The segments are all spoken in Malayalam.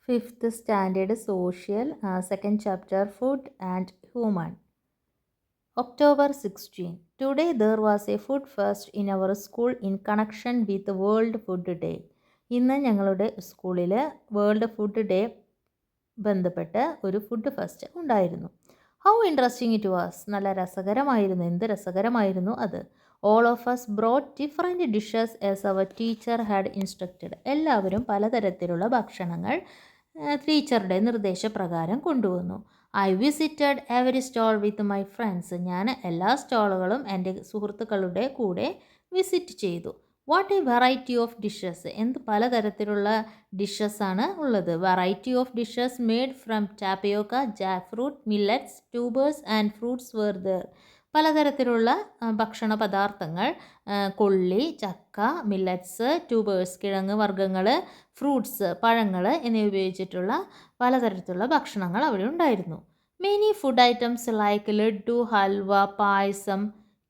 Fifth standard social, second chapter food and human. October 16. Today there was a food fest in our school in connection with World Food Day. ഇന്ന് ഞങ്ങളുടെ സ്കൂളിൽ വേൾഡ് ഫുഡ് ഡേ ബന്ധപ്പെട്ട് ഒരു ഫുഡ് ഫെസ്റ്റ് ഉണ്ടായിരുന്നു. How interesting it was. നല്ല രസകരമായിരുന്നു. എന്ത് രസകരമായിരുന്നു അത്. All of us brought different dishes as our teacher had instructed. എല്ലാവരും പലതരത്തിലുള്ള ഭക്ഷണങ്ങൾ ടീച്ചറുടെ നിർദ്ദേശപ്രകാരം കൊണ്ടുവന്നു. I visited every stall with my friends. ഞാൻ എല്ലാ സ്റ്റോളുകളും എൻ്റെ സുഹൃത്തുക്കളുടെ കൂടെ വിസിറ്റ് ചെയ്തു. What a variety of dishes. എന്ത് പലതരത്തിലുള്ള ഡിഷസാണ് ഉള്ളത്. Variety of dishes made from tapioca, jackfruit, millets, tubers and fruits were there. പലതരത്തിലുള്ള ഭക്ഷണ പദാർത്ഥങ്ങൾ, കൊള്ളി, ചക്ക, മില്ലറ്റ്സ്, ട്യൂബേഴ്സ് കിഴങ്ങ് വർഗ്ഗങ്ങൾ, ഫ്രൂട്ട്സ് പഴങ്ങൾ എന്നിവ ഉപയോഗിച്ചിട്ടുള്ള പലതരത്തിലുള്ള ഭക്ഷണങ്ങൾ അവിടെ ഉണ്ടായിരുന്നു. Many food items like laddu, halwa, payasam,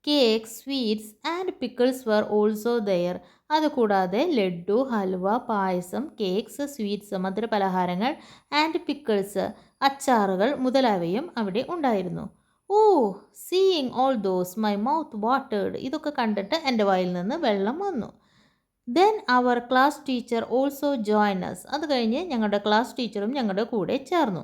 cake, sweets and pickles were also there. അതുകൂടാതെ ലഡ്ഡു, ഹൽവ, പായസം, കേക്ക്സ്, സ്വീറ്റ്സ് മധുരപലഹാരങ്ങൾ, ആൻഡ് പിക്കിൾസ് അച്ചാറുകൾ മുതലായവയും അവിടെ ഉണ്ടായിരുന്നു. Oh, seeing all those my mouth വാട്ടേഡ്. ഇതൊക്കെ കണ്ടിട്ട് എൻ്റെ വായിൽ നിന്ന് വെള്ളം വന്നു. Then our class teacher also join us. അത് കഴിഞ്ഞ് ഞങ്ങളുടെ ക്ലാസ് ടീച്ചറും ഞങ്ങളുടെ കൂടെ ചേർന്നു.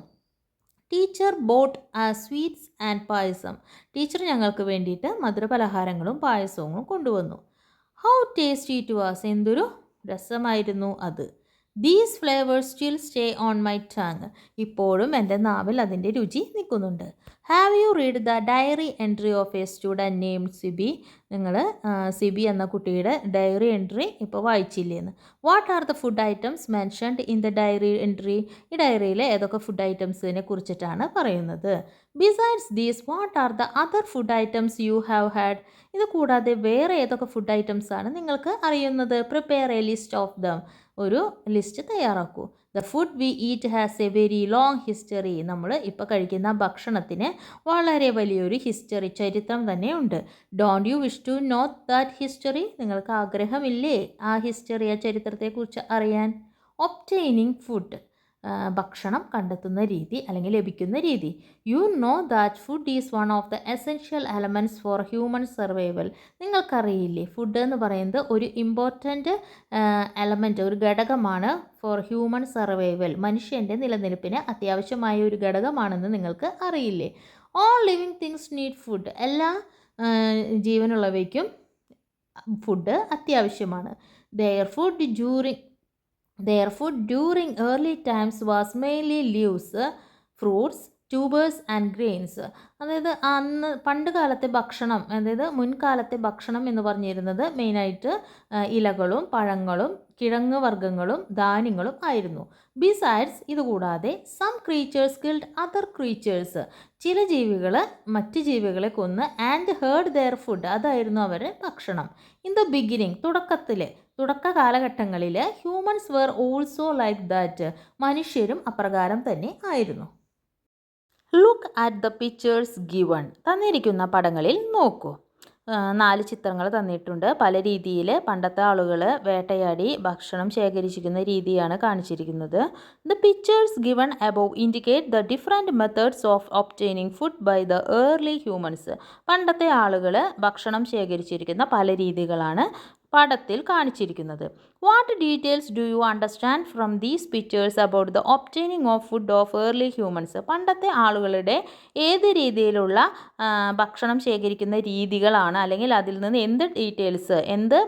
Teacher bought sweets and payasam. ടീച്ചർ ഞങ്ങൾക്ക് വേണ്ടിയിട്ട് മധുരപലഹാരങ്ങളും പായസവും കൊണ്ടുവന്നു. How tasty it was. എന്തൊരു രസമായിരുന്നു അത്. These flavours still stay on my tongue. ഇപ്പോഴും എൻ്റെ നാവിൽ അതിൻ്റെ രുചി നിൽക്കുന്നുണ്ട്. Have you read the diary entry of a student named Sibi. നിങ്ങൾ സിബി എന്ന കുട്ടിയുടെ ഡയറി എൻട്രി ഇപ്പോൾ വായിച്ചില്ലേന്ന്. What are the food items mentioned in the diary entry. ഈ ഡയറിയിൽ ഏതൊക്കെ ഫുഡ് ഐറ്റംസിനെ കുറിച്ചിട്ടാണ് പറയുന്നത്. Besides these what are the other food items you have had. ഇത് കൂടാതെ വേറെ ഏതൊക്കെ ഫുഡ് ഐറ്റംസ് ആണ് നിങ്ങൾക്ക് അറിയുന്നത്. Prepare a list of them. ഒരു ലിസ്റ്റ് തയ്യാറാക്കൂ. The food we eat has a very long history. നമ്മൾ ഇപ്പോൾ കഴിക്കുന്ന ഭക്ഷണത്തിന് വളരെ വലിയൊരു ഹിസ്റ്ററി, ചരിത്രം തന്നെയുണ്ട്. Don't you wish to know that history. നിങ്ങൾക്ക് ആഗ്രഹമില്ലേ ആ ഹിസ്റ്ററി, ആ ചരിത്രത്തെക്കുറിച്ച് അറിയാൻ. Obtaining food. ഭക്ഷണം കണ്ടെത്തുന്ന രീതി അല്ലെങ്കിൽ ലഭിക്കുന്ന രീതി. You know that food is one of the essential elements for human survival. നിങ്ങൾക്കറിയില്ലേ ഫുഡ് എന്ന് പറയുന്നത് ഒരു ഇമ്പോർട്ടൻ്റ് എലമെൻറ്റ്, ഒരു ഘടകമാണ് ഫോർ ഹ്യൂമൻ സർവൈവൽ. മനുഷ്യൻ്റെ നിലനിൽപ്പിന് അത്യാവശ്യമായ ഒരു ഘടകമാണെന്ന് നിങ്ങൾക്ക് അറിയില്ലേ. All living things need food. എല്ലാ ജീവനുള്ളവയ്ക്കും ഫുഡ് അത്യാവശ്യമാണ്. Their food during early times was mainly leaves, fruits, tubers and grains. അതായത് അന്ന് പണ്ട് കാലത്തെ ഭക്ഷണം, അതായത് മുൻകാലത്തെ ഭക്ഷണം എന്ന് പറഞ്ഞിരുന്നത് മെയിനായിട്ട് ഇലകളും പഴങ്ങളും കിഴങ്ങ് വർഗ്ഗങ്ങളും ധാന്യങ്ങളും ആയിരുന്നു. ബിസൈഡ്സ്, ഇതുകൂടാതെ some creatures killed other creatures. ചില ജീവികൾ മറ്റ് ജീവികളെ കൊന്ന് ആൻഡ് ഹേർഡ് ദെയർ ഫുഡ്. അതായിരുന്നു അവരുടെ ഭക്ഷണം. ഇൻ ദ ബിഗിനിങ്, തുടക്ക കാലഘട്ടങ്ങളിൽ humans were also like that. മനുഷ്യരും അപ്രകാരം തന്നെ ആയിരുന്നു. Look at the pictures given. തന്നിരിക്കുന്ന പടങ്ങളിൽ നോക്കൂ. 4 ചിത്രങ്ങൾ തന്നിട്ടുണ്ട്. പല രീതിയിൽ പണ്ടത്തെ ആളുകൾ വേട്ടയാടി ഭക്ഷണം ശേഖരിച്ചിരിക്കുന്ന രീതിയാണ് കാണിച്ചിരിക്കുന്നത്. The pictures given above indicate the different methods of obtaining food by the early humans. പണ്ടത്തെ ആളുകൾ ഭക്ഷണം ശേഖരിച്ചിരിക്കുന്ന പല രീതികളാണ് പടത്തിൽ കാണിച്ചിരിക്കുന്നത്. What details do you understand from these pictures about the obtaining of food of early humans. പണ്ടത്തെ ആളുകളുടെ ഏത് രീതിയിലുള്ള ഭക്ഷണം ശേഖരിക്കുന്ന രീതികളാണ്, അല്ലെങ്കിൽ അതിൽ നിന്ന് എന്ത് ഡീറ്റെയിൽസ്, എന്ത്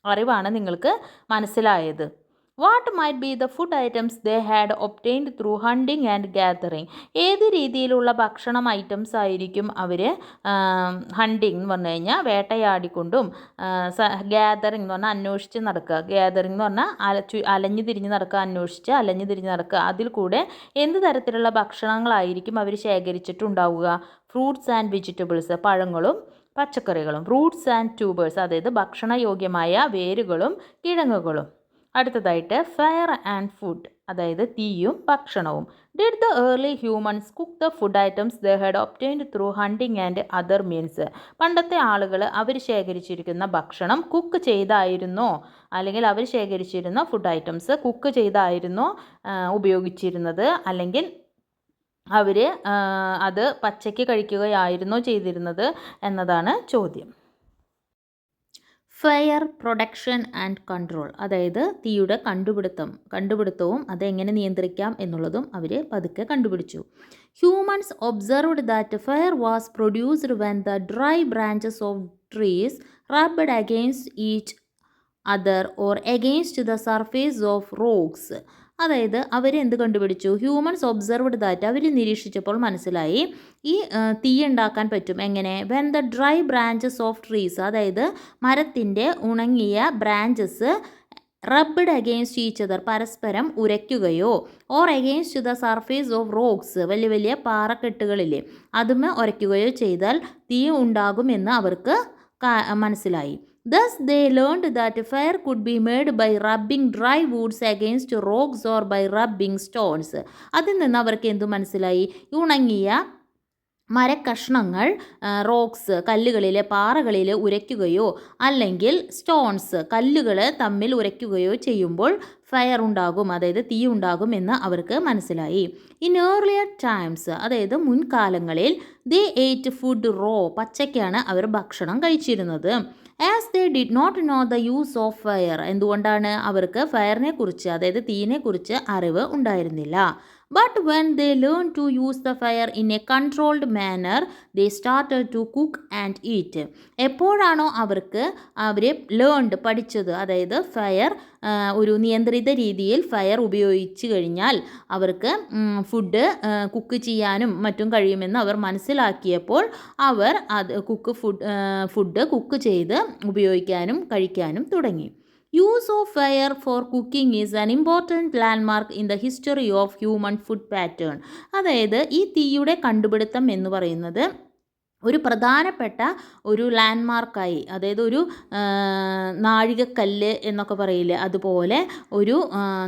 അറിവാണ് നിങ്ങൾക്ക് മനസ്സിലായത്. What might be the food items they had obtained through hunting and gathering. ഏത് രീതിയിലുള്ള ഭക്ഷണം ഐറ്റംസ് ആയിരിക്കും അവർ ഹണ്ടിങ് എന്ന് പറഞ്ഞു കഴിഞ്ഞാൽ വേട്ടയാടിക്കൊണ്ടും, ഗ്യാതറിങ് എന്ന് പറഞ്ഞാൽ അന്വേഷിച്ച് നടക്കുക, ഗ്യാതറിങ് എന്ന് പറഞ്ഞാൽ അലഞ്ഞു തിരിഞ്ഞ് നടക്കുക, അന്വേഷിച്ച് അലഞ്ഞു തിരിഞ്ഞ് നടക്കുക. അതിൽ കൂടെ എന്ത് തരത്തിലുള്ള ഭക്ഷണങ്ങളായിരിക്കും അവർ ശേഖരിച്ചിട്ടുണ്ടാവുക. ഫ്രൂട്ട്സ് ആൻഡ് വെജിറ്റബിൾസ്, പഴങ്ങളും പച്ചക്കറികളും. റൂട്ട്സ് ആൻഡ് ട്യൂബേഴ്സ്, അതായത് ഭക്ഷണയോഗ്യമായ വേരുകളും കിഴങ്ങുകളും. അടുത്തതായിട്ട് ഫയർ ആൻഡ് ഫുഡ്, അതായത് തീയും ഭക്ഷണവും. Did the early humans cook the food items they had obtained through hunting and other means? പണ്ടത്തെ ആളുകൾ അവർ ശേഖരിച്ചിരിക്കുന്ന ഭക്ഷണം കുക്ക് ചെയ്തായിരുന്നോ, അല്ലെങ്കിൽ അവർ ശേഖരിച്ചിരുന്ന ഫുഡ് ഐറ്റംസ് കുക്ക് ചെയ്തായിരുന്നോ ഉപയോഗിച്ചിരുന്നത്, അല്ലെങ്കിൽ അവർ അത് പച്ചയ്ക്ക് കഴിക്കുകയായിരുന്നോ ചെയ്തിരുന്നത് എന്നതാണ് ചോദ്യം. ഫയർ പ്രൊഡക്ഷൻ ആൻഡ് കൺട്രോൾ, അതായത് തീയുടെ കണ്ടുപിടുത്തവും അതെങ്ങനെ നിയന്ത്രിക്കാം എന്നുള്ളതും അവർ പതുക്കെ കണ്ടുപിടിച്ചു. Humans observed that fire was produced when the dry branches of trees rubbed against each other or against the surface of rocks. അതായത് അവർ എന്ത് കണ്ടുപിടിച്ചു? ഹ്യൂമൻസ് ഒബ്സർവ്ഡ് ദാറ്റ്, അവർ നിരീക്ഷിച്ചപ്പോൾ മനസ്സിലായി ഈ തീ ഉണ്ടാക്കാൻ പറ്റും. എങ്ങനെ? When the dry branches of trees, അതായത് മരത്തിൻ്റെ ഉണങ്ങിയ branches rubbed against each other, പരസ്പരം ഉരയ്ക്കുകയോ, or against the surface of rocks, വലിയ വലിയ പാറക്കെട്ടുകളില്ലേ അതുമേ ഉരയ്ക്കുകയോ ചെയ്താൽ തീ ഉണ്ടാകുമെന്ന് അവർക്ക് മനസ്സിലായി. Thus they learned that fire could be made by rubbing dry woods against rocks or by rubbing stones. അതിൽ നിന്ന് അവർക്ക് എന്തു മനസ്സിലായി? ഉണങ്ങിയ മരക്കഷ്ണങ്ങൾ റോക്സ്, കല്ലുകളിലെ പാറകളിൽ ഉരയ്ക്കുകയോ അല്ലെങ്കിൽ സ്റ്റോൺസ്, കല്ലുകൾ തമ്മിൽ ഉരയ്ക്കുകയോ ചെയ്യുമ്പോൾ ഫയർ ഉണ്ടാകും, അതായത് തീ ഉണ്ടാകും എന്ന് അവർക്ക് മനസ്സിലായി. ഇൻ ഏർലിയർ ടൈംസ്, അതായത് മുൻകാലങ്ങളിൽ ദേ എയ്റ്റ് ഫുഡ് റോ, പച്ചയ്ക്കാണ് അവർ ഭക്ഷണം കഴിച്ചിരുന്നത്. As they did not know the use of fire, എന്തുകൊണ്ടാണ്? അവർക്ക് ഫയറിനെ കുറിച്ച്, അതായത് തീയിനെ കുറിച്ച് അറിവ് ഉണ്ടായിരുന്നില്ല. But when they learn to use the fire in a controlled manner they started to cook and eat. എപ്പോഴാണോ അവർ പഠിച്ചത്, അതായത് ഫയർ ഒരു നിയന്ത്രിത രീതിയിൽ ഫയർ ഉപയോഗിച്ച് കഴിഞ്ഞാൽ അവർക്ക് ഫുഡ് കുക്ക് ചെയ്യാനും മറ്റും കഴിയുമെന്ന് അവർ മനസ്സിലാക്കിയപ്പോൾ അവർ ഫുഡ് കുക്ക് ചെയ്ത് ഉപയോഗിക്കാനും കഴിക്കാനും തുടങ്ങി. Use of fire four cooking is an important landmark in the history of human food pattern. അതായത് ഈ തീയുടെ കണ്ടുപിടുത്തം എന്ന് പറയുന്നത് ഒരു പ്രധാനപ്പെട്ട ഒരു ലാൻഡ്മാർക്കായി, അതായത് ഒരു നാഴികക്കല്ല് എന്നൊക്കെ പറയില്ലേ, അതുപോലെ ഒരു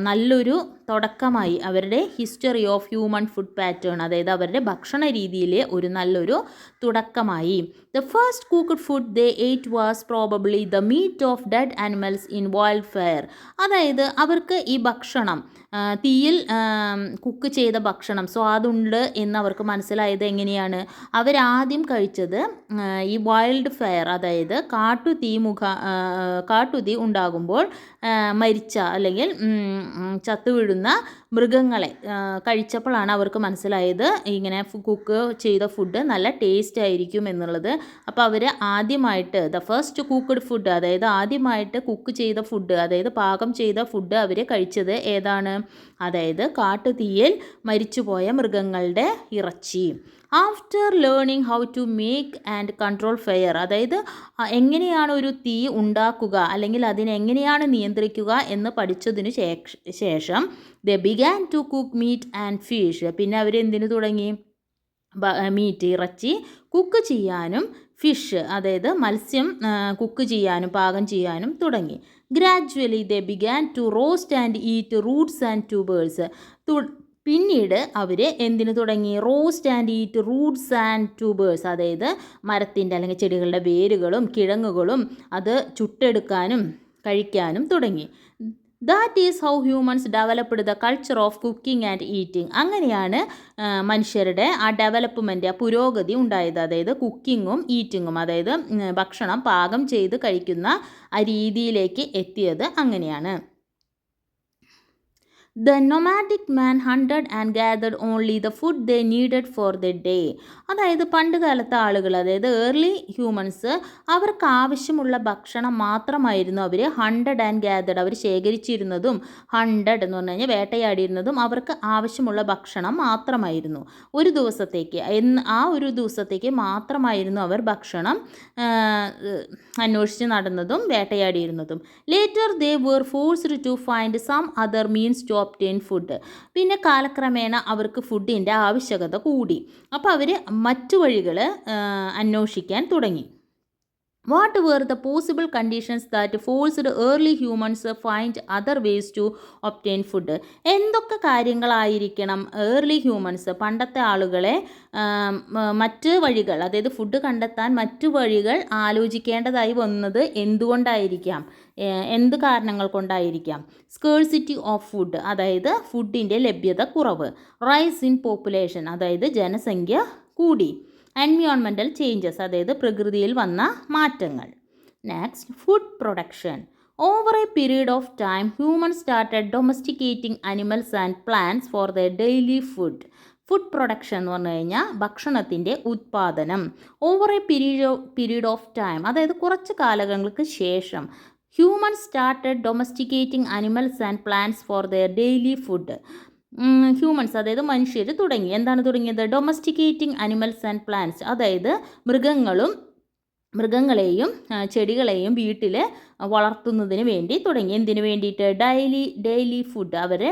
നല്ലൊരു തുടക്കമായി അവരുടെ history of human food pattern, അതായത് അവരുടെ ഭക്ഷണ രീതിയിലെ ഒരു നല്ലൊരു തുടക്കമായി. The first cooked food they ate was probably the meat of dead animals in wild fire. അതായത് അവർക്ക് ഈ ഭക്ഷണം തീയിൽ കുക്ക് ചെയ്ത ഭക്ഷണം സ്വാദുണ്ട് എന്ന് അവർക്ക് മനസ്സിലായത് എങ്ങനെയാണ്? അവരാദ്യം കഴിച്ചത് ഈ വൈൽഡ് ഫയർ, അതായത് കാട്ടുതീ ഉണ്ടാകുമ്പോൾ മരിച്ച അല്ലെങ്കിൽ ചത്തുവീഴുന്ന മൃഗങ്ങളെ കഴിച്ചപ്പോഴാണ് അവർക്ക് മനസ്സിലായത് ഇങ്ങനെ കുക്ക് ചെയ്ത ഫുഡ് നല്ല ടേസ്റ്റ് ആയിരിക്കും എന്നുള്ളത്. അപ്പോൾ അവർ ആദ്യമായിട്ട് ദ ഫസ്റ്റ് കുക്ക്ഡ് ഫുഡ്, അതായത് ആദ്യമായിട്ട് കുക്ക് ചെയ്ത ഫുഡ്, അതായത് പാകം ചെയ്ത ഫുഡ് അവർ കഴിച്ചത് ഏതാണ്? അതായത് കാട്ടുതീയിൽ മരിച്ചുപോയ മൃഗങ്ങളുടെ ഇറച്ചി. After learning how to make and control fire, അതായത് എങ്ങനെയാണ് ഒരു തീ ഉണ്ടാക്കുക അല്ലെങ്കിൽ അതിനെങ്ങനെയാണ് നിയന്ത്രിക്കുക എന്ന് പഠിച്ചതിന് ശേഷം they began to cook meat and fish. പിന്നെ അവർ എന്തിനു തുടങ്ങി? ഇറച്ചി കുക്ക് ചെയ്യാനും ഫിഷ്, അതായത് മത്സ്യം കുക്ക് ചെയ്യാനും പാകം ചെയ്യാനും തുടങ്ങി. Gradually they began to roast and eat roots and tubers. പിന്നീട് അവർ എന്തിനു തുടങ്ങി? Roast and eat roots and tubers, അതായത് മരത്തിൻ്റെ അല്ലെങ്കിൽ ചെടികളുടെ വേരുകളും കിഴങ്ങുകളും അത് ചുട്ടെടുക്കാനും കഴിക്കാനും തുടങ്ങി. That is how humans developed the culture of cooking and eating. അങ്ങനെയാണ് മനുഷ്യരുടെ ആ ഡെവലപ്മെൻറ്റ്, ആ പുരോഗതി ഉണ്ടായത്. അതായത് കുക്കിങ്ങും ഈറ്റിങ്ങും, അതായത് ഭക്ഷണം പാകം ചെയ്ത് കഴിക്കുന്ന ആ രീതിയിലേക്ക് എത്തിയത് അങ്ങനെയാണ്. The nomadic man hunted and gathered only the food they needed for the day. അതായത് പണ്ട് കാലത്തെ ആളുകൾ, അതായത് ഏർലി ഹ്യൂമൻസ്, അവർക്ക് ആവശ്യമുള്ള ഭക്ഷണം മാത്രമായിരുന്നു അവർ ഹണ്ടഡ് ആൻഡ് ഗാദർഡ്, അവർ ശേഖരിച്ചിരുന്നതും. ഹണ്ടഡ് എന്ന് പറഞ്ഞു കഴിഞ്ഞാൽ വേട്ടയാടിയിരുന്നതും അവർക്ക് ആവശ്യമുള്ള ഭക്ഷണം മാത്രമായിരുന്നു. ഒരു ദിവസത്തേക്ക്, ആ ഒരു ദിവസത്തേക്ക് മാത്രമായിരുന്നു അവർ ഭക്ഷണം അന്വേഷിച്ച് നടന്നതും വേട്ടയാടിയിരുന്നതും. Later they were forced to find some other means to obtain food. പിന്നെ കാലക്രമേണ അവർക്ക് ഫുഡിൻ്റെ ആവശ്യകത കൂടി. അപ്പോൾ അവർ മറ്റു വഴികൾ അന്വേഷിക്കാൻ തുടങ്ങി. What were the possible conditions that forced early humans to find other ways to obtain food? എന്തൊക്കെ കാര്യങ്ങളായിരിക്കണം ഏർലി ഹ്യൂമൻസ് പണ്ടത്തെ ആളുകളെ മറ്റ് വഴികൾ, അതായത് ഫുഡ് കണ്ടെത്താൻ മറ്റു വഴികൾ ആലോചിക്കേണ്ടതായി വന്നത് എന്തുകൊണ്ടായിരിക്കാം, എന്ത് കാരണങ്ങൾ കൊണ്ടായിരിക്കാം? സ്കേഴ്സിറ്റി ഓഫ് ഫുഡ്, അതായത് ഫുഡിൻ്റെ ലഭ്യത കുറവ്. റൈസ് ഇൻ പോപ്പുലേഷൻ, അതായത് ജനസംഖ്യ കൂടി. എൻവിയോൺമെൻറ്റൽ ചേഞ്ചസ്, അതായത് പ്രകൃതിയിൽ വന്ന മാറ്റങ്ങൾ. Next, food production. Over a period of time human started domesticating animals and plants for the daily food. Food production എന്ന് പറഞ്ഞു കഴിഞ്ഞാൽ ഭക്ഷണത്തിൻ്റെ ഉത്പാദനം. Over a period of time, അതായത് കുറച്ച് കാലങ്ങൾക്ക് ശേഷം human started domesticating animals and plants for their daily food. Humans, അതായത് മനുഷ്യർ തുടങ്ങി. എന്താണ് തുടങ്ങിയത്? ഡൊമസ്റ്റിക്കേറ്റിംഗ് അനിമൽസ് ആൻഡ് പ്ലാന്റ്സ്, അതായത് മൃഗങ്ങളെയും ചെടികളെയും വീട്ടിൽ വളർത്തുന്നതിന് വേണ്ടി തുടങ്ങി. എന്തിനു വേണ്ടിയിട്ട്? ഡെയിലി ഫുഡ്, അവരെ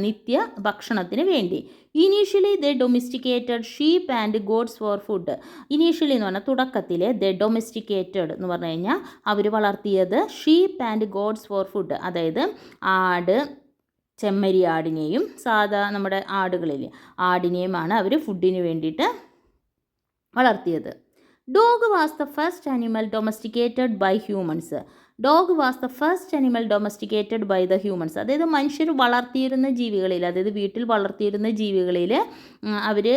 നിത്യ ഭക്ഷണത്തിന് വേണ്ടി. Initially the domesticated sheep and goats for food. Initially എന്ന് പറഞ്ഞാൽ തുടക്കത്തിൽ ദ ഡൊമസ്റ്റിക്കേറ്റഡ് എന്ന് പറഞ്ഞു കഴിഞ്ഞാൽ അവർ വളർത്തിയത് sheep and goats for food, അതായത് ആട്, ചെമ്മരി ആടിനെയും നമ്മുടെ ആടിനെയുമാണ് അവർ ഫുഡിന് വേണ്ടിയിട്ട് വളർത്തിയത്. Dog was the first animal domesticated by humans. Dog was the first animal domesticated by the humans, അതായത് മനുഷ്യർ വളർത്തിയിരുന്ന ജീവികളിൽ, അതായത് വീട്ടിൽ വളർത്തിയിരുന്ന ജീവികളിൽ അവർ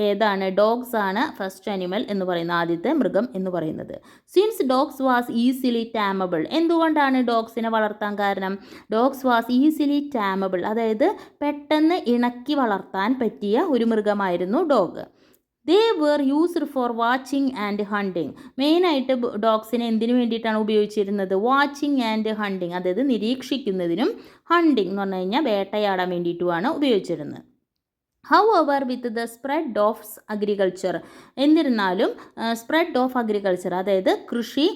ഏതാണ്? ഡോഗ്സ് ആണ് ഫസ്റ്റ് ആനിമൽ എന്ന് പറയുന്ന ആദ്യത്തെ മൃഗം എന്ന് പറയുന്നത്. Since dogs was easily tamable. എന്തുകൊണ്ടാണ് ഡോഗ്സിനെ വളർത്താൻ കാരണം? ഡോഗ്സ് വാസ് ഈസിലി ടാമബിൾ, അതായത് പെട്ടെന്ന് ഇണക്കി വളർത്താൻ പറ്റിയ ഒരു മൃഗമായിരുന്നു dog. They were used for watching and hunting. മെയിനായിട്ട് ഡോഗ്സിനെ എന്തിനു വേണ്ടിയിട്ടാണ് ഉപയോഗിച്ചിരുന്നത്? വാച്ചിങ് ആൻഡ് ഹണ്ടിങ്, അതായത് നിരീക്ഷിക്കുന്നതിനും ഹണ്ടിങ് എന്ന് പറഞ്ഞു കഴിഞ്ഞാൽ വേട്ടയാടാൻ വേണ്ടിയിട്ടുമാണ് ഉപയോഗിച്ചിരുന്നത്. However with the spread of agriculture, എന്നിരുന്നാലും സ്പ്രെഡ് ഓഫ് അഗ്രികൾച്ചർ, അതായത് കൃഷി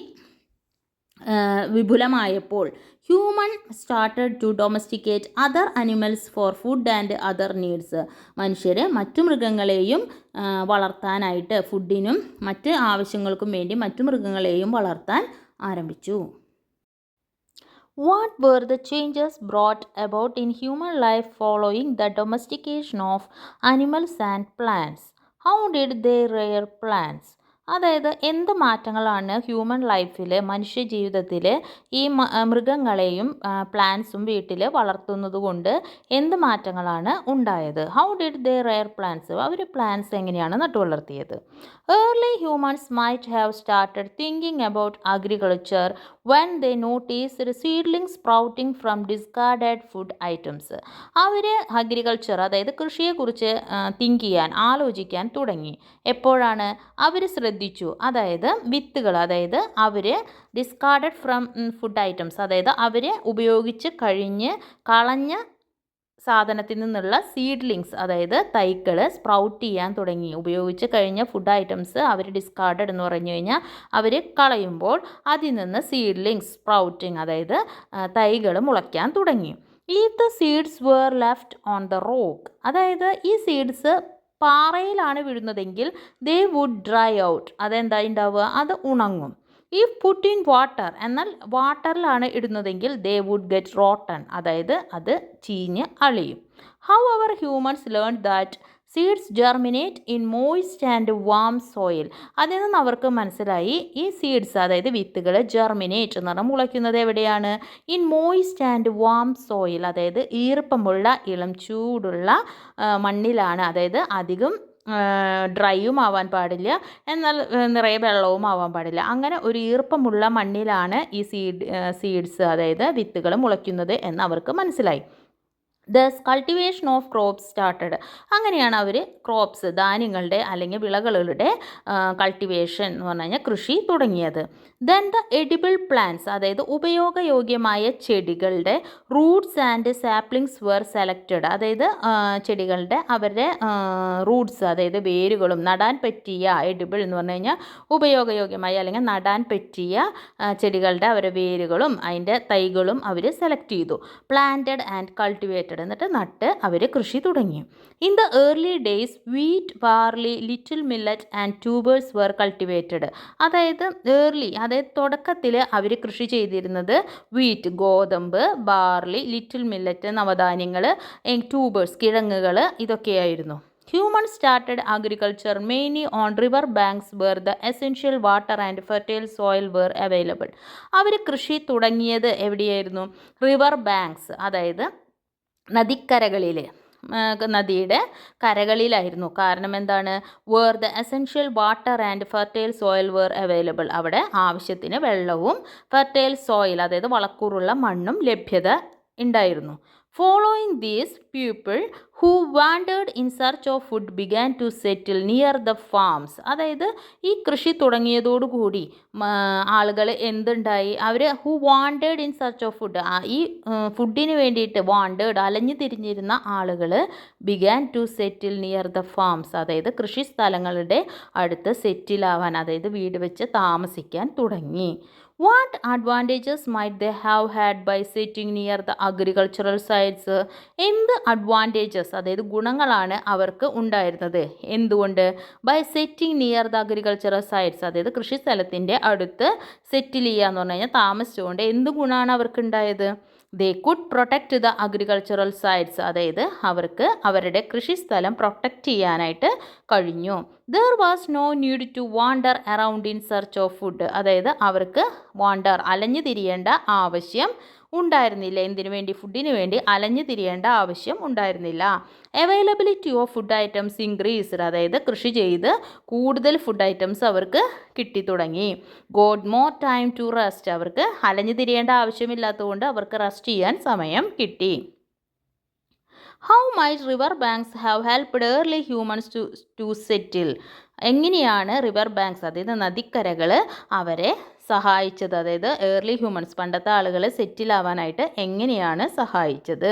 വിപുലമായപ്പോൾ human started to domesticate other animals for food and other needs. മനുഷ്യർ മറ്റു മൃഗങ്ങളെയും വളർത്താനായിട്ട്, ഫുഡിനും മറ്റ് ആവശ്യങ്ങൾക്കും വേണ്ടി മറ്റു മൃഗങ്ങളെയും വളർത്താൻ ആരംഭിച്ചു. What were the changes brought about in human life following the domestication of animals and plants? How did they rear plants? അതായത് എന്ത് മാറ്റങ്ങളാണ് ഹ്യൂമൻ ലൈഫിൽ, മനുഷ്യ ജീവിതത്തിൽ ഈ മൃഗങ്ങളെയും പ്ലാന്റ്സും വീട്ടിൽ വളർത്തുന്നത് കൊണ്ട് എന്ത് മാറ്റങ്ങളാണ് ഉണ്ടായത്? How did they rear plants, അവർ പ്ലാന്റ്സ് എങ്ങനെയാണ് നട്ടു വളർത്തിയത്? Early humans might have started thinking about agriculture when they noticed seedlings sprouting from discarded food items. അവർ അഗ്രികൾച്ചർ, അതായത് കൃഷിയെക്കുറിച്ച് തിങ്ക് ചെയ്യാൻ, ആലോചിക്കാൻ തുടങ്ങി. എപ്പോഴാണ്? അവർ ശ്രദ്ധിച്ചു, അതായത് വിത്തുകൾ, അതായത് അവർ ഡിസ്കാർഡഡ് ഫ്രം ഫുഡ് ഐറ്റംസ്, അതായത് അവർ ഉപയോഗിച്ച് കളഞ്ഞ സാധനത്തിൽ നിന്നുള്ള സീഡ്ലിങ്സ്, അതായത് തൈകൾ സ്പ്രൗട്ട് ചെയ്യാൻ തുടങ്ങി. ഉപയോഗിച്ച് കഴിഞ്ഞ ഫുഡ് ഐറ്റംസ് അവർ ഡിസ്കാർഡഡ് എന്ന് പറഞ്ഞു കഴിഞ്ഞാൽ അവർ കളയുമ്പോൾ അതിൽ നിന്ന് സീഡ്ലിങ്സ് സ്പ്രൗട്ടിങ്, അതായത് തൈകൾ മുളയ്ക്കാൻ തുടങ്ങി. If the seeds were left on the rock, അതായത് ഈ സീഡ്സ് പാറയിലാണ് വീഴുന്നതെങ്കിൽ ദേ വുഡ് ഡ്രൈ ഔട്ട്, അതെന്താ ഉണ്ടാവുക? അത് ഉണങ്ങും. ഇഫ് പുട്ട് ഇൻ വാട്ടർ, എന്നാൽ വാട്ടറിലാണ് ഇടുന്നതെങ്കിൽ ദേ വുഡ് ഗെറ്റ് റോട്ടൺ, അതായത് അത് ചീഞ്ഞ് അളിയും. However humans learn that seeds germinate in moist and warm soil. അതിൽ നിന്ന് അവർക്ക് മനസ്സിലായി ഈ സീഡ്സ്, അതായത് വിത്തുകൾ ജെർമിനേറ്റ് എന്ന് പറഞ്ഞാൽ മുളയ്ക്കുന്നത് എവിടെയാണ്? In moist and warm soil, അതായത് ഈർപ്പമുള്ള ഇളം ചൂടുള്ള മണ്ണിലാണ്. അതായത് അധികം ഡ്രൈയും ആവാൻ പാടില്ല, എന്നാൽ നിറയെ വെള്ളവും ആവാൻ പാടില്ല. അങ്ങനെ ഒരു ഈർപ്പമുള്ള മണ്ണിലാണ് ഈ സീഡ്സ്, അതായത് വിത്തുകൾ മുളയ്ക്കുന്നത് എന്ന് അവർക്ക് മനസ്സിലായി. Thus cultivation of crops started. അങ്ങനെയാണ് അവർ ക്രോപ്സ്, ധാന്യങ്ങളുടെ അല്ലെങ്കിൽ വിളകളുടെ കൾട്ടിവേഷൻ എന്ന് പറഞ്ഞു കഴിഞ്ഞാൽ കൃഷി തുടങ്ങിയത്. ദെൻ ദ എഡിബിൾ പ്ലാന്റ്സ്, അതായത് ഉപയോഗയോഗ്യമായ ചെടികളുടെ roots and saplings were selected, അതായത് ചെടികളുടെ അവരുടെ റൂട്ട്സ്, അതായത് വേരുകളും നടാൻ പറ്റിയ, എഡിബിൾ എന്ന് പറഞ്ഞു കഴിഞ്ഞാൽ ഉപയോഗയോഗ്യമായ അല്ലെങ്കിൽ നടാൻ പറ്റിയ ചെടികളുടെ അവരുടെ വേരുകളും അതിൻ്റെ തൈകളും അവർ സെലക്ട് ചെയ്തു. പ്ലാന്റഡ് ആൻഡ് കൾട്ടിവേറ്റഡ്, പ്ലാന്റഡ്, എന്നിട്ട് നട്ട് അവർ കൃഷി തുടങ്ങി. In the early days wheat, barley, little millet and tubers were cultivated. അതായത് തുടക്കത്തിൽ അവർ കൃഷി ചെയ്തിരുന്നത് വീറ്റ് ഗോതമ്പ്, ബാർലി, ലിറ്റിൽ മില്ലറ്റ് നവധാന്യങ്ങൾ, ട്യൂബേഴ്സ് കിഴങ്ങുകൾ, ഇതൊക്കെയായിരുന്നു. Humans started agriculture mainly on river banks where the essential water and fertile soil were available. അവർ കൃഷി തുടങ്ങിയത് എവിടെയായിരുന്നു? റിവർ ബാങ്ക്സ്, അതായത് നദിക്കരകളിൽ, നദിയുടെ കരകളിലായിരുന്നു. കാരണം എന്താണ്? Where the essential water and fertile soil were available. അവിടെ ആവശ്യത്തിന് വെള്ളവും ഫെർട്ടൈൽ സോയിൽ, അതായത് വളക്കൂറുള്ള മണ്ണും ലഭ്യത ഉണ്ടായിരുന്നു. Following these, people who wandered in search of food began to settle near the farms. അതായത് ഈ കൃഷി തുടങ്ങിയതോടുകൂടി ആളുകൾ എന്തുണ്ടായി? അവർ who wandered in search of food, ഈ ഫുഡിന് വേണ്ടിയിട്ട് വാണ്ടേഡ് അലഞ്ഞു തിരിഞ്ഞിരുന്ന ആളുകൾ began to settle near the farms, അതായത് കൃഷി സ്ഥലങ്ങളുടെ അടുത്ത് സെറ്റിലാവാൻ, അതായത് വീട് വെച്ച് താമസിക്കാൻ തുടങ്ങി. What advantages might they have had by sitting near the agricultural sites? എന്ത് അഡ്വാൻറ്റേജസ്, അതായത് ഗുണങ്ങളാണ് അവർക്ക് ഉണ്ടായിരുന്നത്? എന്തുകൊണ്ട്? By settling near the agricultural sites, അതായത് കൃഷി സ്ഥലത്തിൻ്റെ അടുത്ത് സെറ്റിൽ ചെയ്യുക എന്ന് പറഞ്ഞു കഴിഞ്ഞാൽ താമസിച്ചുകൊണ്ട് എന്ത് ഗുണമാണ് അവർക്ക് ഉണ്ടായത്? They could protect the agricultural sites, അതായത് അവർക്ക് അവരുടെ കൃഷിസ്ഥലം പ്രൊട്ടക്റ്റ് ചെയ്യാനായിട്ട് കഴിഞ്ഞു. There was no need to wander around in search of food, അതായത് അവർക്ക് അലഞ്ഞു തിരിയേണ്ട ആവശ്യം ഉണ്ടായിരുന്നില്ല. എന്തിനു വേണ്ടി? ഫുഡിന് വേണ്ടി അലഞ്ഞു തിരിയേണ്ട ആവശ്യം ഉണ്ടായിരുന്നില്ല. Availability of food items increased, അതായത് കൃഷി ചെയ്ത് കൂടുതൽ ഫുഡ് ഐറ്റംസ് അവർക്ക് കിട്ടി തുടങ്ങി. Got more time to rest, അവർക്ക് അലഞ്ഞു തിരിയേണ്ട ആവശ്യമില്ലാത്തതുകൊണ്ട് അവർക്ക് റെസ്റ്റ് ചെയ്യാൻ സമയം കിട്ടി. How might river banks have helped early humans to settle. എങ്ങനെയാണ് റിവർ ബാങ്ക്സ്, അതായത് നദിക്കരകൾ അവരെ സഹായിച്ചത്? അതായത് ഏർലി ഹ്യൂമൻസ്, പണ്ടത്തെ ആളുകൾ സെറ്റിലാവാനായിട്ട് എങ്ങനെയാണ് സഹായിച്ചത്?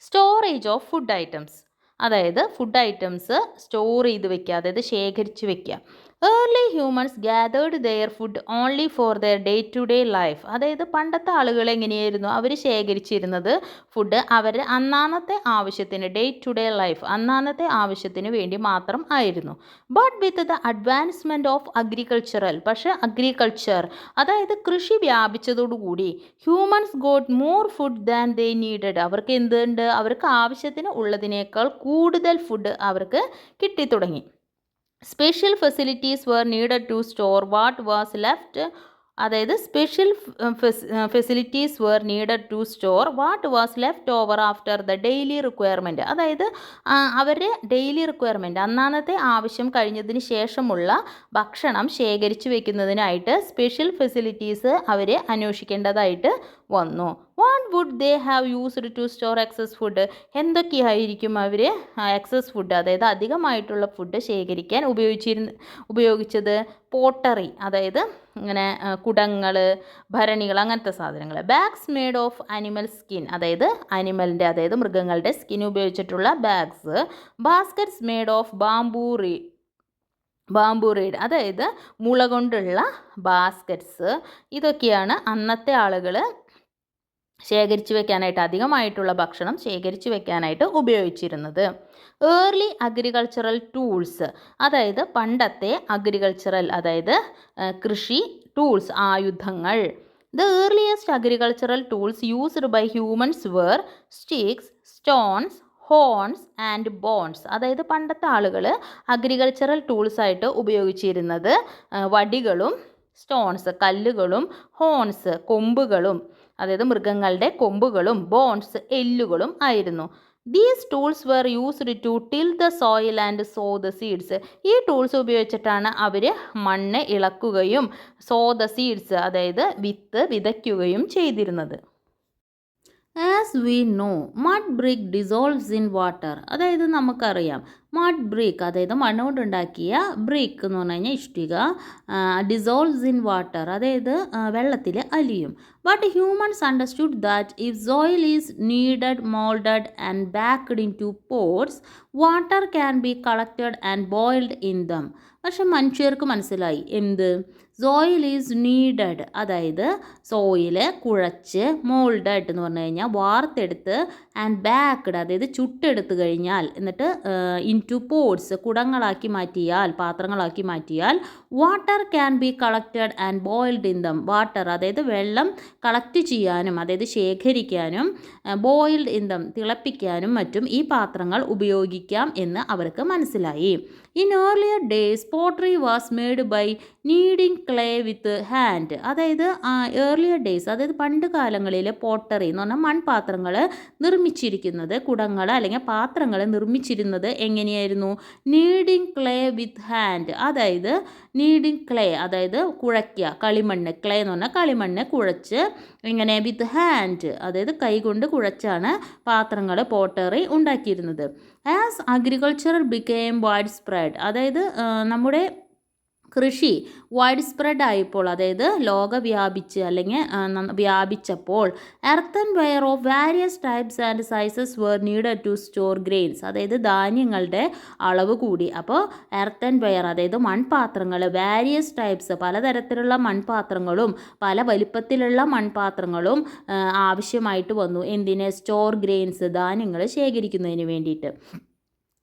സ്റ്റോറേജ് ഓഫ് ഫുഡ് ഐറ്റംസ്, അതായത് ഫുഡ് ഐറ്റംസ് സ്റ്റോർ ചെയ്ത് വെക്കുക, അതായത് ശേഖരിച്ച് വെക്കുക. Early humans gathered their food only for their day to day life, അതായത് പണ്ടത്തെ ആളുകൾ എങ്ങനെയായിരുന്നു? അവർ ശേഖരിച്ചിരുന്നത് ഫുഡ് അവർ അന്നാന്നത്തെ ആവശ്യത്തിന്, ഡേ ടു ഡേ ലൈഫ്, അന്നാന്നത്തെ ആവശ്യത്തിന് വേണ്ടി മാത്രം ആയിരുന്നു. But with the advancement of agricultural, പക്ഷേ അഗ്രികൾച്ചർ, അതായത് കൃഷി വ്യാപിച്ചതോടുകൂടി humans got more food than they needed, അവർക്ക് എന്തുണ്ട്? അവർക്ക് ആവശ്യത്തിന് ഉള്ളതിനേക്കാൾ കൂടുതൽ ഫുഡ് അവർക്ക് കിട്ടിത്തുടങ്ങി. Special facilities were needed to store what was left, അതായത് special facilities were needed to store what was left over after the daily requirement, അതായത് അവരുടെ ഡെയിലി റിക്വയർമെൻറ്റ്, അന്നാന്നത്തെ ആവശ്യം കഴിഞ്ഞതിന് ശേഷമുള്ള ഭക്ഷണം ശേഖരിച്ചു വെക്കുന്നതിനായിട്ട് സ്പെഷ്യൽ ഫെസിലിറ്റീസ് അവർ അന്വേഷിക്കേണ്ടതായിട്ട് വന്നു. What would they have used to store excess food, എന്തൊക്കെയായിരിക്കും അവർ എക്സസ് ഫുഡ്, അതായത് അധികമായിട്ടുള്ള ഫുഡ് ശേഖരിക്കാൻ ഉപയോഗിച്ചത്? പോട്ടറി, അതായത് ഇങ്ങനെ കുടങ്ങൾ, ഭരണികൾ, അങ്ങനത്തെ സാധനങ്ങൾ. Bags made of animal skin, അതായത് അനിമലിൻ്റെ, അതായത് മൃഗങ്ങളുടെ സ്കിൻ ഉപയോഗിച്ചിട്ടുള്ള bags. Baskets made of bamboo read, അതായത് മുള കൊണ്ടുള്ള ബാസ്ക്കറ്റ്സ്. ഇതൊക്കെയാണ് അന്നത്തെ ആളുകൾ ശേഖരിച്ചു വെക്കാനായിട്ട്, അധികമായിട്ടുള്ള ഭക്ഷണം ശേഖരിച്ചു വെക്കാനായിട്ട് ഉപയോഗിച്ചിരുന്നത്. ഏർലി അഗ്രികൾച്ചറൽ ടൂൾസ്, അതായത് പണ്ടത്തെ അഗ്രികൾച്ചറൽ, അതായത് കൃഷി ടൂൾസ്, ആയുധങ്ങൾ. The earliest agricultural tools used by humans were sticks, stones, horns and bones, അതായത് പണ്ടത്തെ ആളുകൾ അഗ്രികൾച്ചറൽ ടൂൾസായിട്ട് ഉപയോഗിച്ചിരുന്നത് വടികളും, സ്റ്റോൺസ് കല്ലുകളും, ഹോൺസ് കൊമ്പുകളും, അതായത് മൃഗങ്ങളുടെ കൊമ്പുകളും, ബോൺസ് എല്ലുകളും ആയിരുന്നു. These tools were used to till the soil and sow the seeds, ഈ ടൂൾസ് ഉപയോഗിച്ചിട്ടാണ് അവർ മണ്ണ് ഇളക്കുകയും സോ ദ സീഡ്സ്, അതായത് വിത്ത് വിതയ്ക്കുകയും ചെയ്തിരുന്നത്. As we know mud brick dissolves in water, അതായത് നമുക്കറിയാം മഡ് ബ്രിക്ക്, അതായത് മണ്ണ് കൊണ്ടുണ്ടാക്കിയ ബ്രിക്ക് എന്ന് പറഞ്ഞു കഴിഞ്ഞാൽ ഇഷ്ടിക. ഡിസോൾവ്സ് ഇൻ വാട്ടർ, അതായത് വെള്ളത്തിൽ അലിയും. But humans understood that if soil is kneaded moulded and baked into pots water can be collected and boiled in them. പക്ഷെ മനുഷ്യർക്ക് മനസ്സിലായി എന്ത്? സോയിൽ ഈസ് നീഡഡ്, അതായത് സോയില് കുഴച്ച്, മോൾഡഡ് എന്ന് പറഞ്ഞു കഴിഞ്ഞാൽ വാർത്തെടുത്ത്, ആൻഡ് ബാക്ക്ഡ് അതായത് ചുട്ടെടുത്ത് കഴിഞ്ഞാൽ, എന്നിട്ട് ഇൻ ടു പോട്ട്സ് കുടങ്ങളാക്കി മാറ്റിയാൽ, പാത്രങ്ങളാക്കി മാറ്റിയാൽ, water can be collected and boiled in dum. Water അതായത് വെള്ളം കളക്ട് ചെയ്യാനും അതായത് ശേഖരിക്കാനും, ബോയിൽഡ് ഇൻ ദം തിളപ്പിക്കാനും മറ്റും ഈ പാത്രങ്ങൾ ഉപയോഗിക്കാം എന്ന് അവർക്ക് മനസ്സിലായി. In earlier days pottery was made by kneading clay with hand, അതായത് ഏർലിയർ ഡേയ്സ് അതായത് പണ്ട് കാലങ്ങളിൽ പോട്ടറി എന്ന് പറഞ്ഞാൽ മൺപാത്രങ്ങൾ നിർമ്മിച്ചിരിക്കുന്നത്, കുടങ്ങൾ അല്ലെങ്കിൽ പാത്രങ്ങൾ നിർമ്മിച്ചിരുന്നത് എങ്ങനെയായിരുന്നു? നീഡിങ് ക്ലേ വിത്ത് ഹാൻഡ്, അതായത് നീഡിങ് ക്ലേ അതായത് കുഴയ്ക്കുക, കളിമണ്ണ്, ക്ലേ എന്ന് പറഞ്ഞാൽ കളിമണ്ണ് കുഴച്ച് ഇങ്ങനെ വിത്ത് ഹാൻഡ് അതായത് കൈകൊണ്ട് കുഴച്ചാണ് പാത്രങ്ങൾ പോട്ടറി ഉണ്ടാക്കിയിരുന്നത്. As agriculture became widespread, അതായത് നമ്മുടെ കൃഷി വൈഡ് സ്പ്രെഡ് ആയപ്പോൾ, അതായത് ലോകവ്യാപിച്ച് അല്ലെങ്കിൽ വ്യാപിച്ചപ്പോൾ, earthenware of various types and sizes were needed to store grains, അതായത് ധാന്യങ്ങളുടെ അളവ് കൂടി. അപ്പോൾ എർത്തൻ വെയർ അതായത് മൺപാത്രങ്ങൾ, വാരിയസ് ടൈപ്സ് പലതരത്തിലുള്ള മൺപാത്രങ്ങളും പല വലിപ്പത്തിലുള്ള മൺപാത്രങ്ങളും ആവശ്യമായിട്ട് വന്നു. എന്തിന്? സ്റ്റോർ ഗ്രെയിൻസ് ധാന്യങ്ങൾ ശേഖരിക്കുന്നതിന് വേണ്ടിയിട്ട്.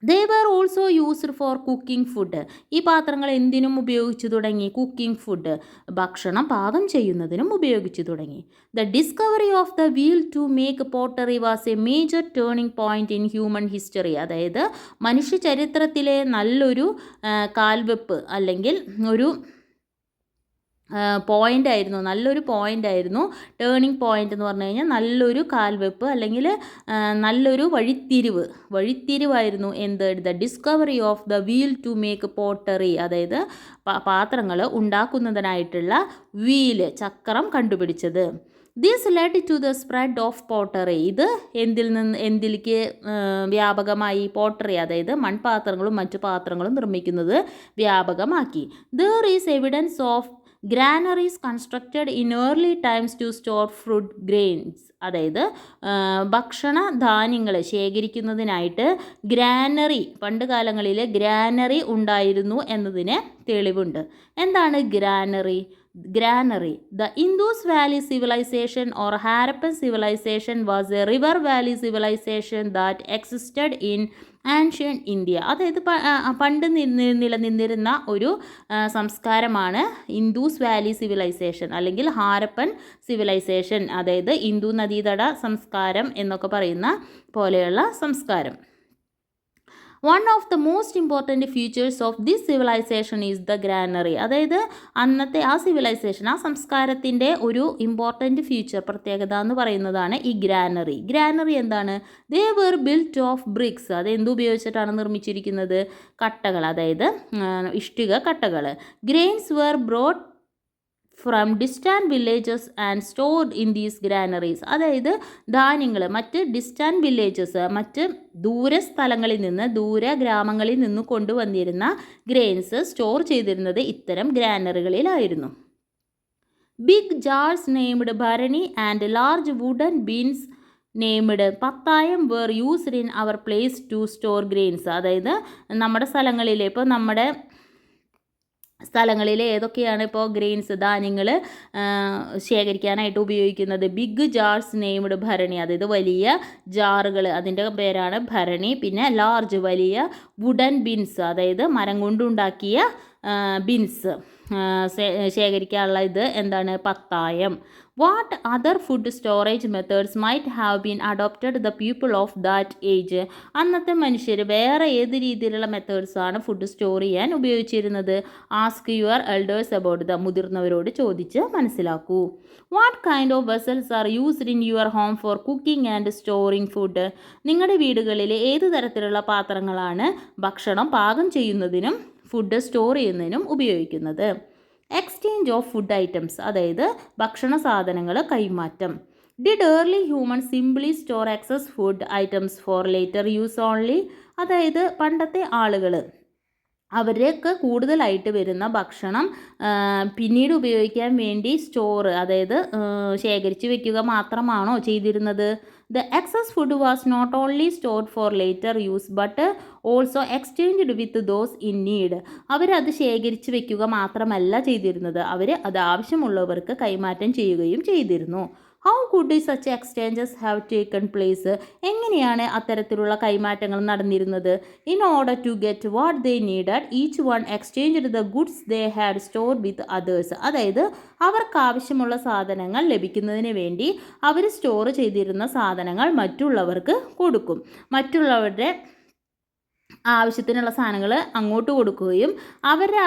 They were also used for cooking food, ഈ പാത്രങ്ങൾ എന്തിനും ഉപയോഗിച്ചു തുടങ്ങി? കുക്കിംഗ് ഫുഡ് ഭക്ഷണം പാകം ചെയ്യുന്നതിനും ഉപയോഗിച്ചു തുടങ്ങി. The discovery of the wheel to make pottery was a major turning point in human history, അതായത് മനുഷ്യ ചരിത്രത്തിലെ നല്ലൊരു കാൽവെപ്പ് അല്ലെങ്കിൽ ഒരു പോയിൻ്റായിരുന്നു, നല്ലൊരു പോയിൻ്റായിരുന്നു. ടേണിംഗ് പോയിൻ്റ് എന്ന് പറഞ്ഞു കഴിഞ്ഞാൽ നല്ലൊരു കാൽവെപ്പ് അല്ലെങ്കിൽ നല്ലൊരു വഴിത്തിരിവായിരുന്നു. എന്ത്? The discovery of the wheel to make pottery, അതായത് പാത്രങ്ങൾ ഉണ്ടാക്കുന്നതിനായിട്ടുള്ള വീല് ചക്രം കണ്ടുപിടിച്ചത്. This led to the spread of pottery, ഇത് എന്തിലേക്ക് വ്യാപകമായി? പോട്ടറി അതായത് മൺപാത്രങ്ങളും മറ്റു പാത്രങ്ങളും നിർമ്മിക്കുന്നത് വ്യാപകമാക്കി. There is evidence of granaries constructed in early times to store fruit grains, അതായത് ഭക്ഷണധാന്യങ്ങൾ ശേഖരിക്കുന്നതിനായിട്ട് ഗ്രാനറി, പണ്ട് കാലങ്ങളിൽ ഗ്രാനറി ഉണ്ടായിരുന്നു എന്നതിന് തെളിവുണ്ട്. എന്താണ് granary? The Indus Valley civilization or Harappan civilization was a river valley civilization that existed in ancient India, അതായത് പണ്ട് നിലനിന്നിരുന്ന ഒരു സംസ്കാരമാണ് ഇൻഡൂസ് വാലി സിവിലൈസേഷൻ അല്ലെങ്കിൽ ഹാരപ്പൻ സിവിലൈസേഷൻ, അതായത് ഇന്ദു നദീതട സംസ്കാരം എന്നൊക്കെ പറയുന്ന പോലെയുള്ള സംസ്കാരം. One of the most important features of this civilisation is the granary, അതായത് അന്നത്തെ ആ സിവിലൈസേഷൻ ആ സംസ്കാരത്തിൻ്റെ ഒരു ഇമ്പോർട്ടൻറ്റ് ഫീച്ചർ പ്രത്യേകത എന്ന് പറയുന്നതാണ് ഈ ഗ്രാനറി. ഗ്രാനറി എന്താണ്? They were built of bricks, അത് എന്തുപയോഗിച്ചിട്ടാണ് നിർമ്മിച്ചിരിക്കുന്നത്? കട്ടകൾ, അതായത് ഇഷ്ടിക കട്ടകൾ. Grains were brought from distant villages and stored in these granaries, അതായത് ധാന്യങ്ങൾ മറ്റ് ഡിസ്റ്റാൻറ്റ് വില്ലേജസ് മറ്റ് ദൂര ഗ്രാമങ്ങളിൽ നിന്ന് കൊണ്ടുവന്നിരുന്ന ഗ്രെയിൻസ് സ്റ്റോർ ചെയ്തിരുന്നത് ഇത്തരം ഗ്രാനറികളിലായിരുന്നു. Big jars named bharani and large wooden bins named pathayam were used in our place to store grains, അതായത് നമ്മുടെ സ്ഥലങ്ങളിൽ ഇപ്പോൾ നമ്മുടെ സ്ഥലങ്ങളിൽ ഏതൊക്കെയാണ് ഇപ്പോൾ ഗ്രെയിൻസ് ധാന്യങ്ങൾ ശേഖരിക്കാനായിട്ട് ഉപയോഗിക്കുന്നത്? ബിഗ് ജാർസ് നെയ്മഡ് ഭരണി, അതായത് വലിയ ജാറുകൾ, അതിൻ്റെ പേരാണ് ഭരണി. പിന്നെ ലാർജ് വലിയ വുഡൻ ബിൻസ്, അതായത് മരം കൊണ്ടുണ്ടാക്കിയ ബിൻസ് ശേഖരിക്കാനുള്ള ഇത് എന്താണ്? പത്തായം. What other food storage methods might have been adopted the people of that age, അന്നത്തെ മനുഷ്യർ വേറെ ഏത് രീതിയിലുള്ള മെത്തേഡ്സാണ് ഫുഡ് സ്റ്റോർ ചെയ്യാൻ ഉപയോഗിച്ചിരുന്നത്? Ask your elders about the, മുതിർന്നവരോട് ചോദിച്ച് മനസ്സിലാക്കൂ. What kind of vessels are used in your home for cooking and storing food, നിങ്ങളുടെ വീടുകളിൽ ഏത് തരത്തിലുള്ള പാത്രങ്ങളാണ് ഭക്ഷണം പാകം ചെയ്യുന്നതിനും ഫുഡ് സ്റ്റോർ ചെയ്യുന്നതിനും ഉപയോഗിക്കുന്നത്? എക്സ്ചേഞ്ച് ഓഫ് ഫുഡ് ഐറ്റംസ്, അതായത് ഭക്ഷണ സാധനങ്ങൾ കൈമാറ്റം. Did early human simply store excess food items for later use only? അതായത് പണ്ടത്തെ ആളുകൾ അവർക്ക് കൂടുതലായിട്ട് വരുന്ന ഭക്ഷണം പിന്നീട് ഉപയോഗിക്കാൻ വേണ്ടി അതായത് ശേഖരിച്ച് വെക്കുക മാത്രമാണോ ചെയ്തിരുന്നത്? The excess food was not only stored for later use but also exchanged with those in need. അവരത് ശേഖരിച്ച് വെക്കുക മാത്രമല്ല ചെയ്തിരുന്നത്, അവർ അത് ആവശ്യമുള്ളവർക്ക് കൈമാറ്റം ചെയ്യുകയും ചെയ്തിരുന്നു. How could such exchanges have taken place? എങ്ങനെയാണ് അത്തരത്തിലുള്ള കൈമാറ്റങ്ങൾ നടന്നിരുന്നത്? In order to get what they needed each one exchanged the goods they had stored with others. അതായത് അവർക്ക് ആവശ്യമുള്ള സാധനങ്ങൾ ലഭിക്കുന്നതിന് വേണ്ടി അവർ സ്റ്റോർ ചെയ്തിരുന്ന സാധനങ്ങൾ മറ്റുള്ളവർക്ക് കൊടുക്കും. മറ്റുള്ളവരുടെ ആവശ്യത്തിനുള്ള സാധനങ്ങൾ അങ്ങോട്ട് കൊടുക്കുകയും അവരുടെ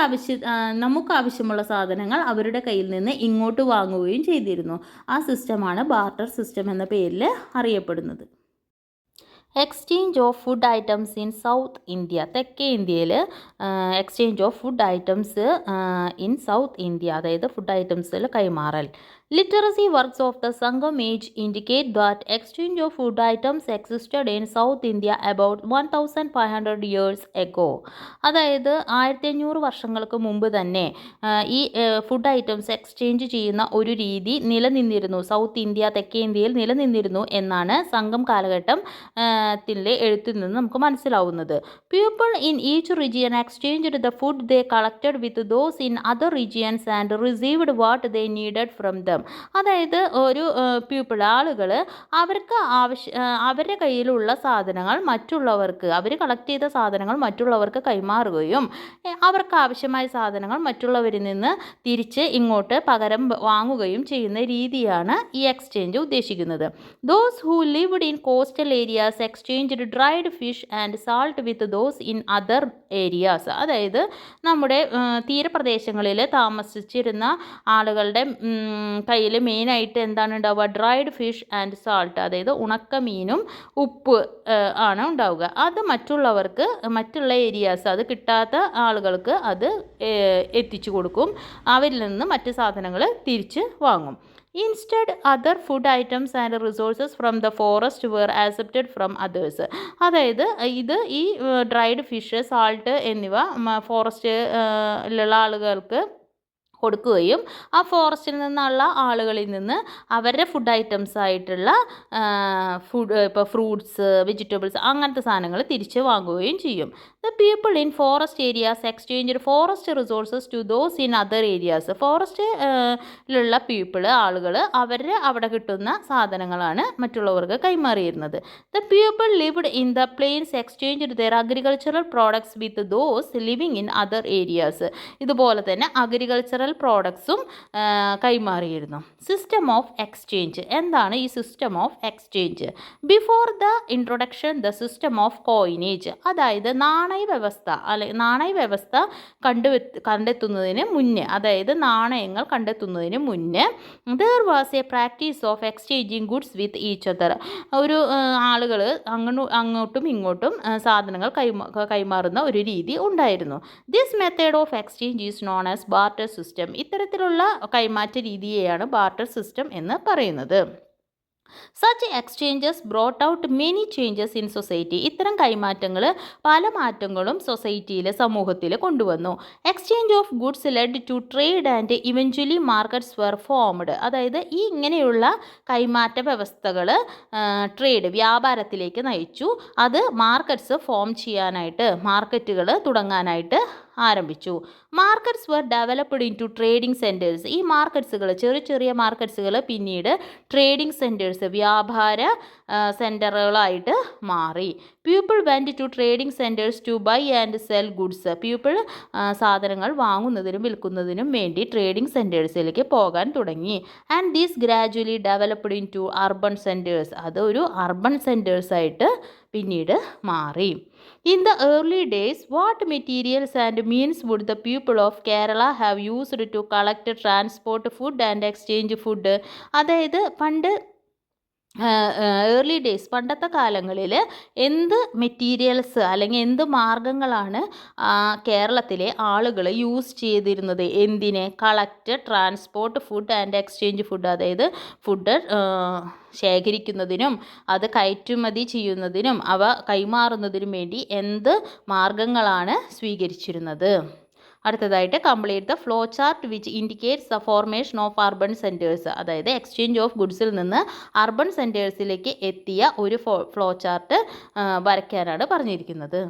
നമുക്ക് ആവശ്യമുള്ള സാധനങ്ങൾ അവരുടെ കയ്യിൽ നിന്ന് ഇങ്ങോട്ട് വാങ്ങുകയും ചെയ്തിരുന്നു. ആ സിസ്റ്റമാണ് ബാർട്ടർ സിസ്റ്റം എന്ന പേരിൽ അറിയപ്പെടുന്നത്. Exchange of food items in South India. തെക്കേ ഇന്ത്യയിൽ exchange of food items in South India, അതായത് ഫുഡ് ഐറ്റംസിൽ കൈമാറൽ. Literacy works of the Sangam age indicate that exchange of food items existed in South India about 1500 years ago. അതായത് 1500 വർഷങ്ങൾക്ക് മുമ്പ് തന്നെ ഈ ഫുഡ് ഐറ്റംസ് എക്സ്ചേഞ്ച് ചെയ്യുന്ന ഒരു രീതി നിലനിന്നിരുന്നു, സൗത്ത് ഇന്ത്യ തെക്കേ ഇന്ത്യയിൽ നിലനിന്നിരുന്നു എന്നാണ് സംഗം കാലഘട്ടം എഴുത്തിൽ നിന്ന് നമുക്ക് മനസ്സിലാവുന്നത്. People in each region exchanged the food they collected with those in other regions and received what they needed from them. അതായത് ഒരു ആളുകൾ അവർക്ക് അവരുടെ കയ്യിലുള്ള സാധനങ്ങൾ മറ്റുള്ളവർക്ക്, അവർ കളക്ട് ചെയ്ത സാധനങ്ങൾ മറ്റുള്ളവർക്ക് കൈമാറുകയും അവർക്ക് ആവശ്യമായ സാധനങ്ങൾ മറ്റുള്ളവരിൽ നിന്ന് തിരിച്ച് ഇങ്ങോട്ട് പകരം വാങ്ങുകയും ചെയ്യുന്ന രീതിയാണ് ഈ എക്സ്ചേഞ്ച് ഉദ്ദേശിക്കുന്നത്. Those who lived in coastal areas exchanged dried fish and salt with those in other areas. അതായത് നമ്മുടെ തീരപ്രദേശങ്ങളിൽ താമസിച്ചിരുന്ന ആളുകളുടെ കയ്യിൽ മെയിനായിട്ട് എന്താണ് ഉണ്ടാവുക? ഡ്രൈഡ് ഫിഷ് ആൻഡ് സാൾട്ട്, അതായത് ഉണക്കമീനും ഉപ്പ് ആണ് ഉണ്ടാവുക. അത് മറ്റുള്ളവർക്ക്, മറ്റുള്ള ഏരിയാസ്, അത് കിട്ടാത്ത ആളുകൾക്ക് അത് എത്തിച്ചു കൊടുക്കും. അവരിൽ നിന്ന് മറ്റ് സാധനങ്ങൾ തിരിച്ച് വാങ്ങും. Instead other food items and resources from the forest were accepted from others. അതായത് ഈ ഡ്രൈഡ് ഫിഷ്, സാൾട്ട് എന്നിവ ഫോറസ്റ്റിലുള്ള ആളുകൾക്ക് കൊടുക്കുകയും ആ ഫോറസ്റ്റിൽ നിന്നുള്ള ആളുകളിൽ നിന്ന് അവരുടെ ഫുഡ് ഐറ്റംസ് ആയിട്ടുള്ള ഇപ്പോൾ ഫ്രൂട്ട്സ്, വെജിറ്റബിൾസ് അങ്ങനത്തെ സാധനങ്ങൾ തിരിച്ച് വാങ്ങുകയും ചെയ്യും. The people in forest areas exchange forest resources to those in other areas. ഫോറസ്റ്റിലുള്ള ആളുകൾ അവരുടെ അവിടെ കിട്ടുന്ന സാധനങ്ങളാണ് മറ്റുള്ളവർക്ക് കൈമാറിയിരുന്നത്. The people lived in the plains exchange their agricultural products with those living in other areas. ഇതുപോലെ തന്നെ അഗ്രികൾച്ചറൽ പ്രോഡക്ട്സും കൈമാറിയിരുന്നു. System of exchange. എന്താണ് ഈ system of exchange? Before the introduction the system of coinage, അതായത് നാണയവ്യവസ്ഥ കണ്ടെത്തുന്നതിന് മുന്നേ, അതായത് നാണയങ്ങൾ കണ്ടെത്തുന്നതിന് മുന്നേ there was a practice of exchanging goods with each other. ഒരു ആളുകൾ അങ്ങോട്ടും ഇങ്ങോട്ടും സാധനങ്ങൾ കൈമാറുന്ന ഒരു രീതി ഉണ്ടായിരുന്നു. This method of exchange is known as barter system. ഇത്തരത്തിലുള്ള കൈമാറ്റ രീതിയെയാണ് ബാർട്ടർ സിസ്റ്റം എന്ന് പറയുന്നത്. Such exchanges brought out many changes in society. ഇത്തരം കൈമാറ്റങ്ങൾ പല മാറ്റങ്ങളും സമൂഹത്തിൽ കൊണ്ടുവന്നു. Exchange of goods led to trade and eventually markets were formed. അതായത് ഈ ഇങ്ങനെയുള്ള കൈമാറ്റ വ്യവസ്ഥകൾ വ്യാപാരത്തിലേക്ക് നയിച്ചു. അത് മാർക്കറ്റ്സ് ഫോം ചെയ്യാനായിട്ട്, മാർക്കറ്റുകൾ തുടങ്ങാനായിട്ട് ആരംഭിച്ചു. Markets were developed into trading centres. ഈ മാർക്കറ്റ്സുകൾ, ചെറിയ മാർക്കറ്റ്സുകൾ പിന്നീട് ട്രേഡിംഗ് സെൻറ്റേഴ്സ്, വ്യാപാര സെൻറ്ററുകളായിട്ട് മാറി. People went to trading centres to buy and sell goods. People സാധനങ്ങൾ വാങ്ങുന്നതിനും വിൽക്കുന്നതിനും വേണ്ടി ട്രേഡിംഗ് സെൻറ്റേഴ്സിലേക്ക് പോകാൻ തുടങ്ങി. And these gradually developed into urban centres. അത് ഒരു അർബൻ സെൻറ്റേഴ്സായിട്ട് പിന്നീട് മാറി. In the early days, what materials and means would the people of Kerala have used to collect, transport food and exchange food? അതായത് പണ്ട് ഏർലി ഡേയ്സ് പണ്ടത്തെ കാലങ്ങളിൽ എന്ത് മെറ്റീരിയൽസ് അല്ലെങ്കിൽ എന്ത് മാർഗങ്ങളാണ് കേരളത്തിലെ ആളുകൾ യൂസ് ചെയ്തിരുന്നത്? എന്തിനെ? Collect, transport, food and exchange food. അതായത് ഫുഡ് ശേഖരിക്കുന്നതിനും അത് കയറ്റുമതി ചെയ്യുന്നതിനും അവ കൈമാറുന്നതിനും വേണ്ടി എന്ത് മാർഗങ്ങളാണ് സ്വീകരിച്ചിരുന്നത്? അടുത്തതായിട്ട് complete the flow chart which indicates the formation of urban centres. അതായത് എക്സ്ചേഞ്ച് ഓഫ് ഗുഡ്സിൽ നിന്ന് അർബൻ സെൻറ്റേഴ്സിലേക്ക് എത്തിയ ഒരു ഫ്ലോ ചാർട്ട് വരയ്ക്കാനാണ് പറഞ്ഞിരിക്കുന്നത്.